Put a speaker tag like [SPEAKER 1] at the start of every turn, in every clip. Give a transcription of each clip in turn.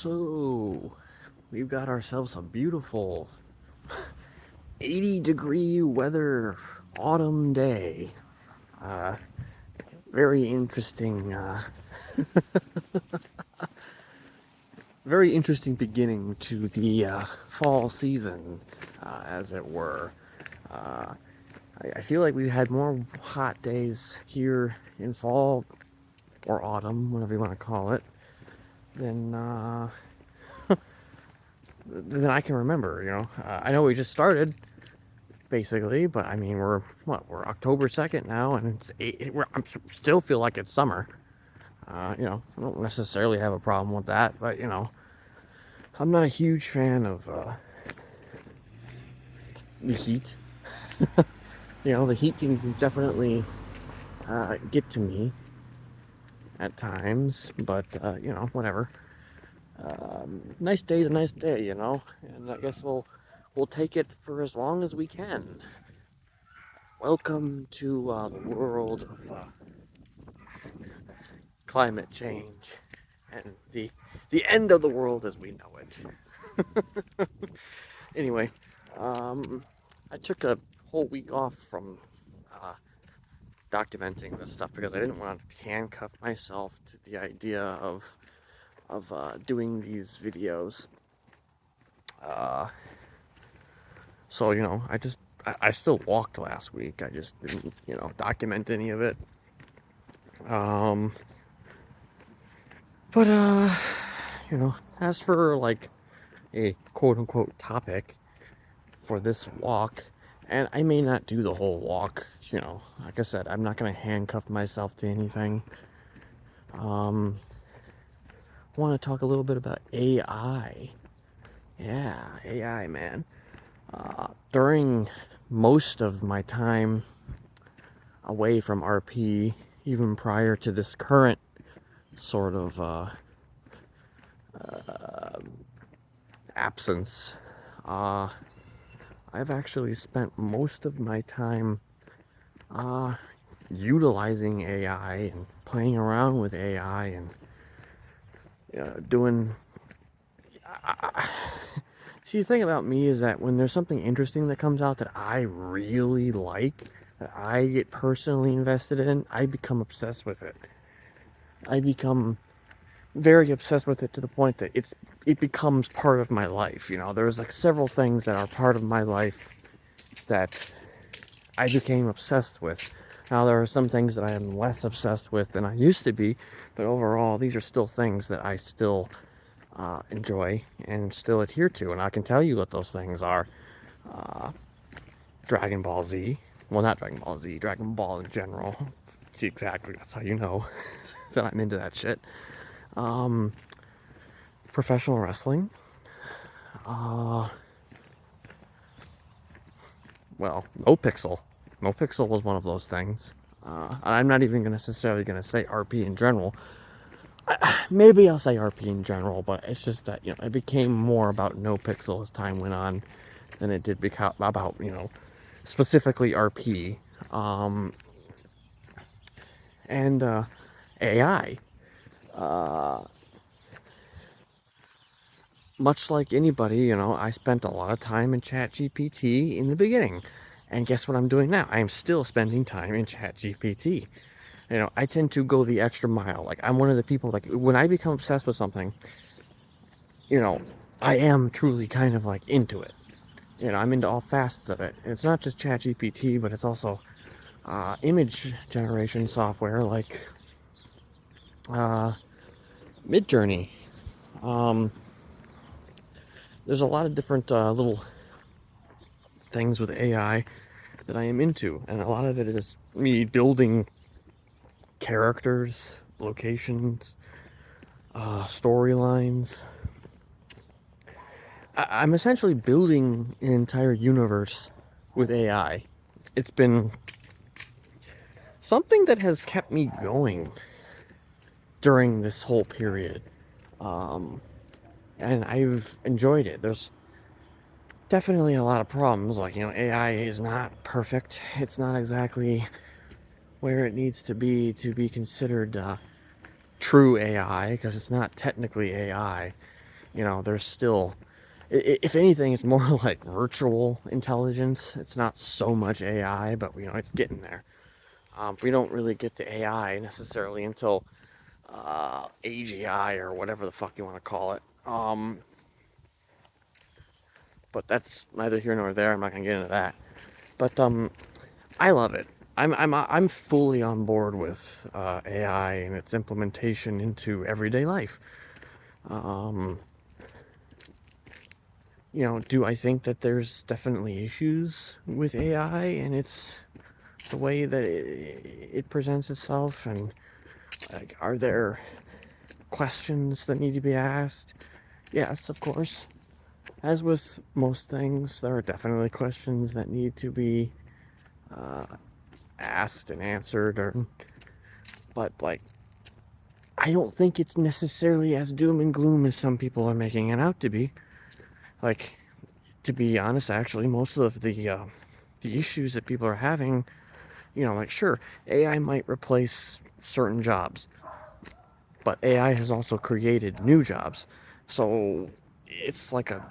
[SPEAKER 1] So, we've got ourselves a beautiful 80-degree weather autumn day. Uh, very interesting, very interesting beginning to the fall season, as it were. Uh, I feel like we've had more hot days here in fall or autumn, whatever you want to call it, than than I can remember. I know we just started, basically. But I mean, we're October 2nd now, and I still feel like it's summer. I don't necessarily have a problem with that, but I'm not a huge fan of the heat. The heat can definitely get to me at times, but whatever. Nice day's a nice day, and I guess we'll take it for as long as we can. Welcome to the world of climate change and the end of the world as we know it. Anyway, I took a whole week off from uh, documenting this stuff because I didn't want to handcuff myself to the idea of doing these videos. So I still walked last week. I just didn't document any of it. But as for like a quote unquote topic for this walk, and I may not do the whole walk, like I said, I'm not going to handcuff myself to anything. I want to talk a little bit about AI. Yeah, AI, man. During most of my time away from RP, even prior to this current sort of absence, I've actually spent most of my time utilizing AI and playing around with AI and doing. See, the thing about me is that when there's something interesting that comes out that I really like, that I get personally invested in, I become obsessed with it. I become very obsessed with it to the point that it becomes part of my life. There's like several things that are part of my life that I became obsessed with. Now there are some things that I am less obsessed with than I used to be, but overall these are still things that I still enjoy and still adhere to. And I can tell you what those things are. Dragon Ball Z. Well, not Dragon Ball Z, Dragon Ball in general. See, exactly, that's how you know that I'm into that shit. Professional wrestling. Well, No Pixel. No Pixel was one of those things. I'm not even necessarily going to say RP in general. Maybe I'll say RP in general, but it's just that, it became more about No Pixel as time went on than it did about, specifically RP. And AI. Much like anybody, I spent a lot of time in ChatGPT in the beginning. And guess what I'm doing now? I am still spending time in ChatGPT. I tend to go the extra mile. Like, I'm one of the people, like, when I become obsessed with something, I am truly kind of like into it. I'm into all facets of it. And it's not just ChatGPT, but it's also image generation software like Midjourney. There's a lot of different little things with AI that I am into, and a lot of it is me building characters, locations, storylines. I'm essentially building an entire universe with AI. It's been something that has kept me going during this whole period. And I've enjoyed it. There's definitely a lot of problems. Like, AI is not perfect. It's not exactly where it needs to be considered true AI, because it's not technically AI. There's still, if anything, it's more like virtual intelligence. It's not so much AI, but it's getting there. We don't really get to AI necessarily until AGI or whatever the fuck you want to call it. But that's neither here nor there. I'm not gonna get into that. But I love it. I'm fully on board with AI and its implementation into everyday life. Um, do I think that there's definitely issues with AI and it's the way that it presents itself, and like, are there questions that need to be asked? Yes, of course. As with most things, there are definitely questions that need to be uh, asked and answered, but like, I don't think it's necessarily as doom and gloom as some people are making it out to be. Like, to be honest, actually, most of the issues that people are having, like, sure, AI might replace certain jobs, but AI has also created new jobs. So it's like a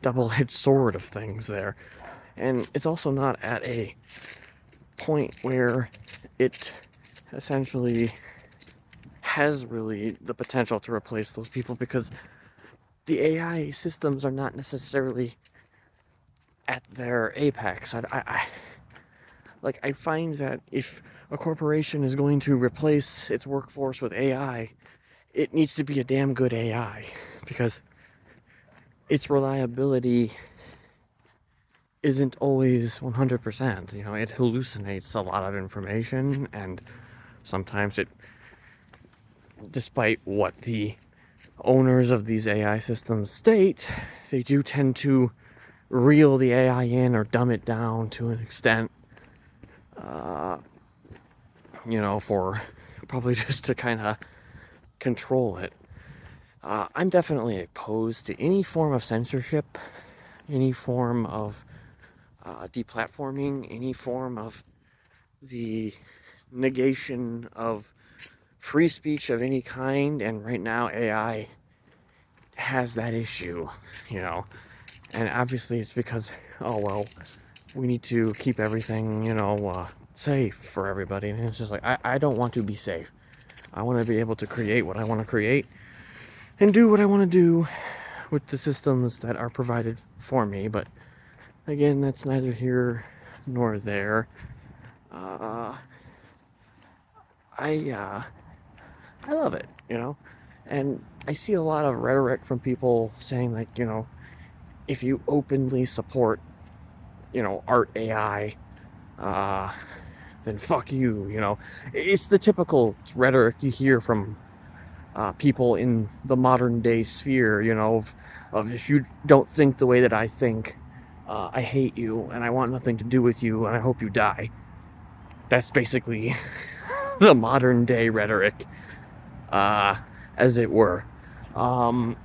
[SPEAKER 1] double-edged sword of things there. And it's also not at a point where it essentially has really the potential to replace those people, because the AI systems are not necessarily at their apex. I find that if a corporation is going to replace its workforce with AI, it needs to be a damn good AI, because its reliability isn't always 100%. It hallucinates a lot of information, and sometimes despite what the owners of these AI systems state, they do tend to reel the AI in or dumb it down to an extent, uh, for probably just to kind of control it. I'm definitely opposed to any form of censorship, any form of deplatforming, any form of the negation of free speech of any kind. And right now, AI has that issue, and obviously it's because, oh well, we need to keep everything, safe for everybody. And it's just like, I don't want to be safe. I want to be able to create what I want to create and do what I want to do with the systems that are provided for me. But again, that's neither here nor there. Uh, I love it, and I see a lot of rhetoric from people saying, like, if you openly support, art AI, uh, then fuck you. It's the typical rhetoric you hear from people in the modern day sphere, of if you don't think the way that I think, I hate you and I want nothing to do with you and I hope you die. That's basically the modern day rhetoric, uh, as it were. Um,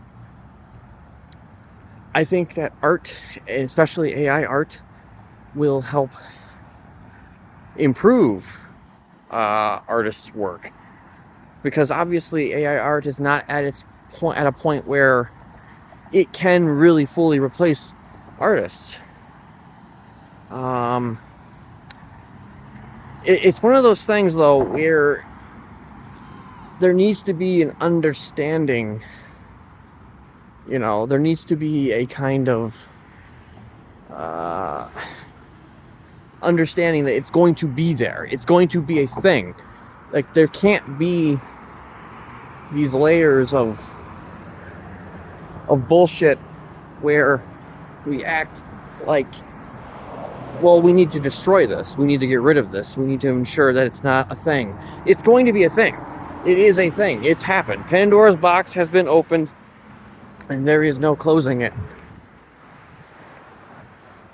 [SPEAKER 1] I think that art, especially AI art, will help improve artists' work, because obviously AI art is not at a point where it can really fully replace artists. It's one of those things, though, where there needs to be an understanding. There needs to be a kind of understanding that it's going to be there. It's going to be a thing. Like, there can't be these layers of bullshit where we act like, well, we need to destroy this. We need to get rid of this. We need to ensure that it's not a thing. It's going to be a thing. It is a thing. It's happened. Pandora's box has been opened, and there is no closing it.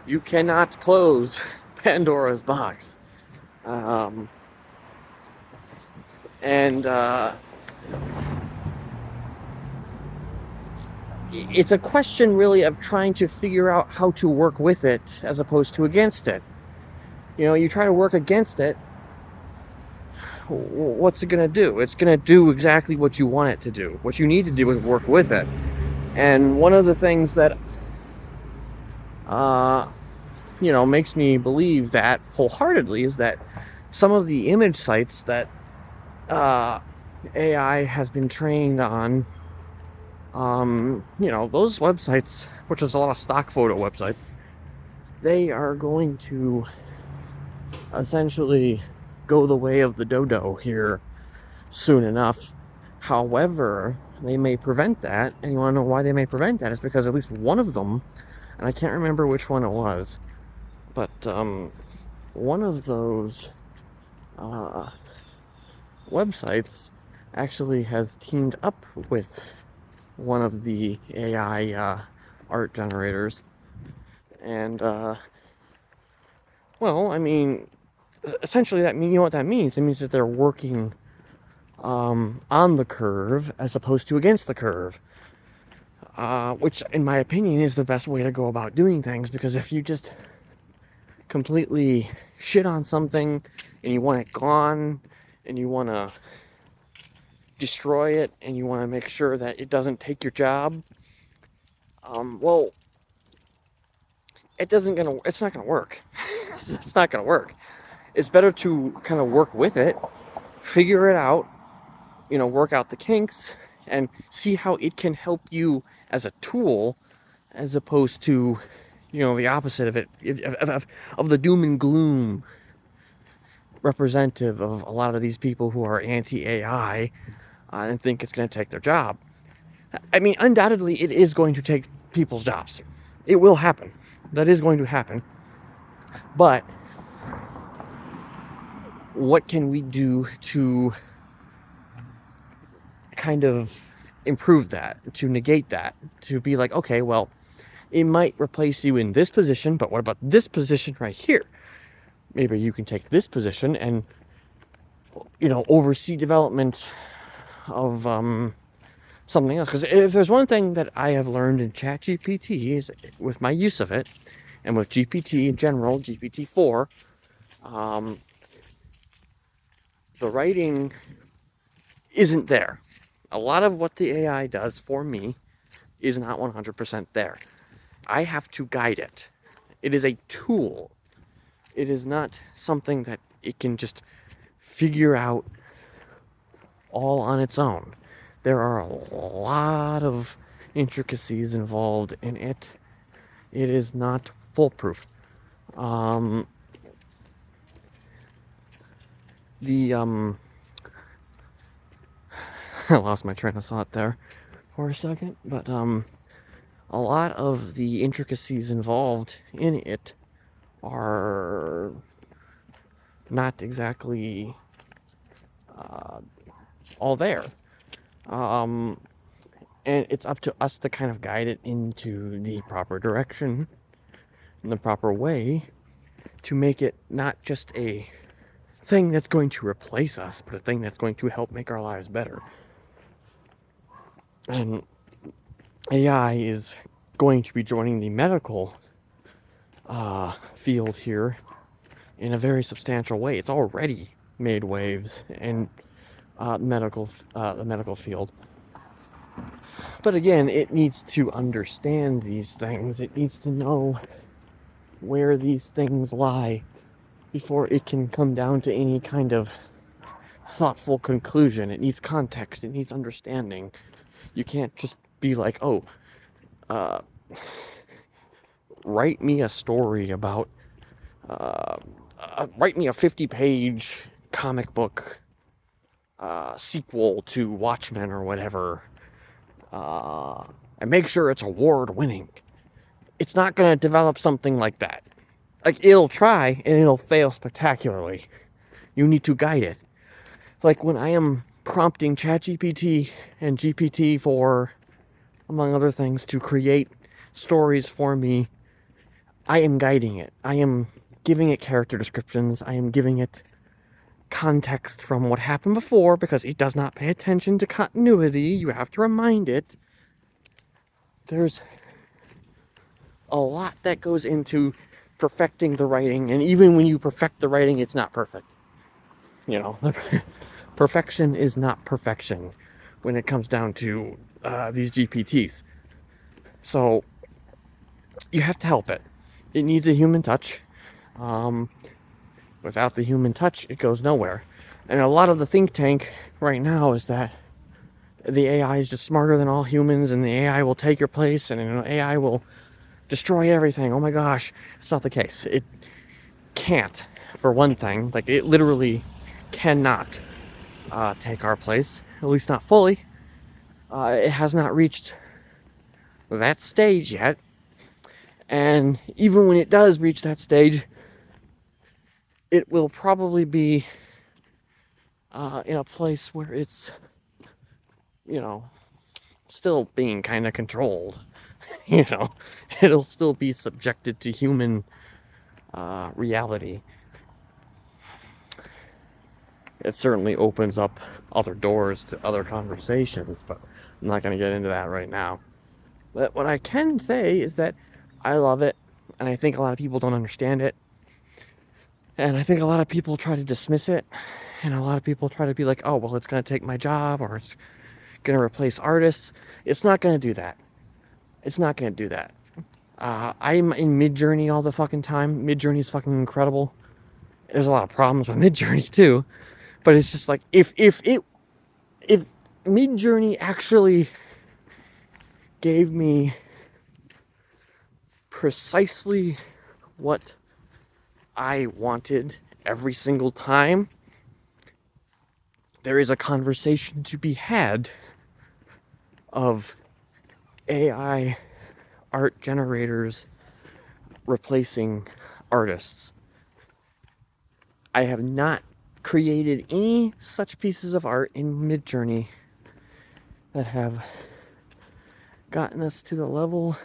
[SPEAKER 1] You cannot close Pandora's box. And it's a question, really, of trying to figure out how to work with it as opposed to against it. You try to work against it, what's it going to do? It's going to do exactly what you want it to do. What you need to do is work with it. And one of the things that makes me believe that wholeheartedly is that some of the image sites that AI has been trained on, those websites, which is a lot of stock photo websites, they are going to essentially go the way of the dodo here soon enough. However, they may prevent that, and you want to know why they may prevent that? Is because at least one of them, and I can't remember which one it was, but one of those websites actually has teamed up with one of the AI art generators, and well, I mean, essentially that mean you know what that means? It means that they're working on the curve as opposed to against the curve. Which, in my opinion, is the best way to go about doing things, because if you just completely shit on something and you want it gone and you want to destroy it and you want to make sure that it doesn't take your job, well, it's not gonna work. It's not gonna work. It's better to kind of work with it, figure it out, work out the kinks, and see how it can help you as a tool, as opposed to, the opposite of it, of the doom and gloom representative of a lot of these people who are anti-AI and think it's going to take their job. I mean, undoubtedly, it is going to take people's jobs. It will happen. That is going to happen. But what can we do to kind of improve that, to negate that, to be like, okay, well, it might replace you in this position, but what about this position right here? Maybe you can take this position and, oversee development of something else. Because if there's one thing that I have learned in ChatGPT is with my use of it, and with GPT in general, GPT-4, the writing isn't there. A lot of what the AI does for me is not 100% there. I have to guide it. It is a tool. It is not something that it can just figure out all on its own. There are a lot of intricacies involved in it. It is not foolproof. I lost my train of thought there for a second, but a lot of the intricacies involved in it are not exactly all there. And it's up to us to kind of guide it into the proper direction, in the proper way, to make it not just a thing that's going to replace us, but a thing that's going to help make our lives better. And AI is going to be joining the medical field here in a very substantial way. It's already made waves in the medical field. But again, it needs to understand these things. It needs to know where these things lie before it can come down to any kind of thoughtful conclusion. It needs context. It needs understanding. You can't just be like, oh, write me a story about, write me a 50-page comic book sequel to Watchmen or whatever, and make sure it's award-winning. It's not going to develop something like that. Like, it'll try, and it'll fail spectacularly. You need to guide it. Like, when I am prompting ChatGPT and GPT-4, among other things, to create stories for me, I am guiding it. I am giving it character descriptions. I am giving it context from what happened before, because it does not pay attention to continuity. You have to remind it. There's a lot that goes into perfecting the writing, and even when you perfect the writing, it's not perfect. Perfection is not perfection when it comes down to these GPTs. So you have to help it. It needs a human touch. Um, Without the human touch, it goes nowhere. And a lot of the think tank right now is that the AI is just smarter than all humans, and the AI will take your place, and AI will destroy everything. Oh my gosh, it's not the case. It can't, for one thing. Like, it literally cannot take our place, at least not fully. It has not reached that stage yet. And even when it does reach that stage, it will probably be in a place where it's, you know, still being kind of controlled. You know, it'll still be subjected to human reality. It certainly opens up other doors to other conversations, but I'm not going to get into that right now. But what I can say is that I love it, and I think a lot of people don't understand it. And I think a lot of people try to dismiss it, and a lot of people try to be like, oh, well, it's going to take my job, or it's going to replace artists. It's not going to do that. It's not going to do that. I'm in Midjourney all the fucking time. Midjourney is fucking incredible. There's a lot of problems with Midjourney too, but it's just like if Midjourney actually gave me precisely what I wanted every single time, there is a conversation to be had of AI art generators replacing artists. I have not created any such pieces of art in Midjourney that have gotten us to the level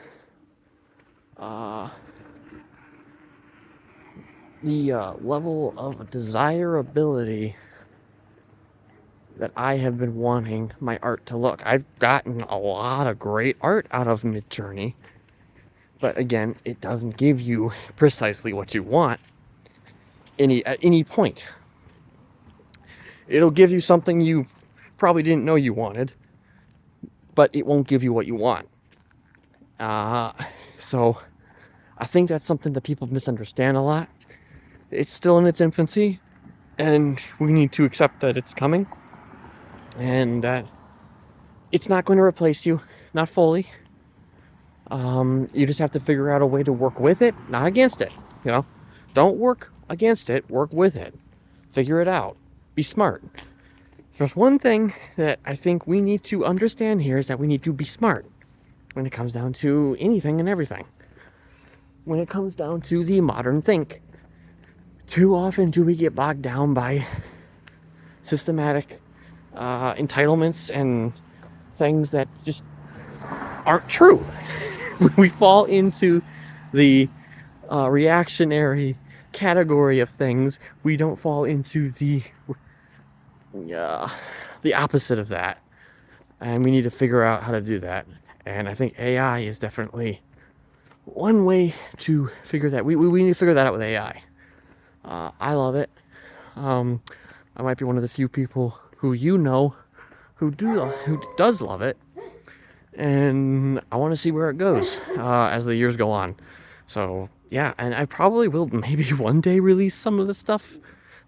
[SPEAKER 1] level of desirability that I have been wanting my art to look. I've gotten a lot of great art out of Midjourney, but again, it doesn't give you precisely what you want at any point. It'll give you something you probably didn't know you wanted, but it won't give you what you want. So I think that's something that people misunderstand a lot. It's still in its infancy, and we need to accept that it's coming, and that it's not going to replace you, not fully. You just have to figure out a way to work with it, not against it. You know, don't work against it, work with it. Figure it out. Be smart. If there's one thing that I think we need to understand here is that we need to be smart when it comes down to anything and everything. When it comes down to the modern think, too often do we get bogged down by systematic entitlements and things that just aren't true. We fall into the reactionary category of things. We don't fall into the opposite of that, and we need to figure out how to do that. And I think AI is definitely one way to figure that. We need to figure that out with AI. I love it. I might be one of the few people who who does love it, and I want to see where it goes as the years go on. So yeah, and I probably will maybe one day release some of the stuff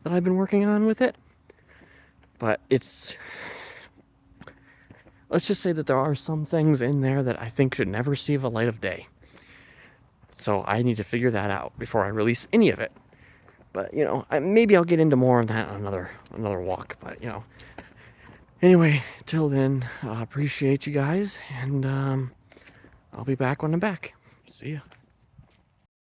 [SPEAKER 1] that I've been working on with it. But let's just say that there are some things in there that I think should never see the light of day. So I need to figure that out before I release any of it. But maybe I'll get into more on that on another walk. But anyway, till then, appreciate you guys, and I'll be back when I'm back. See ya.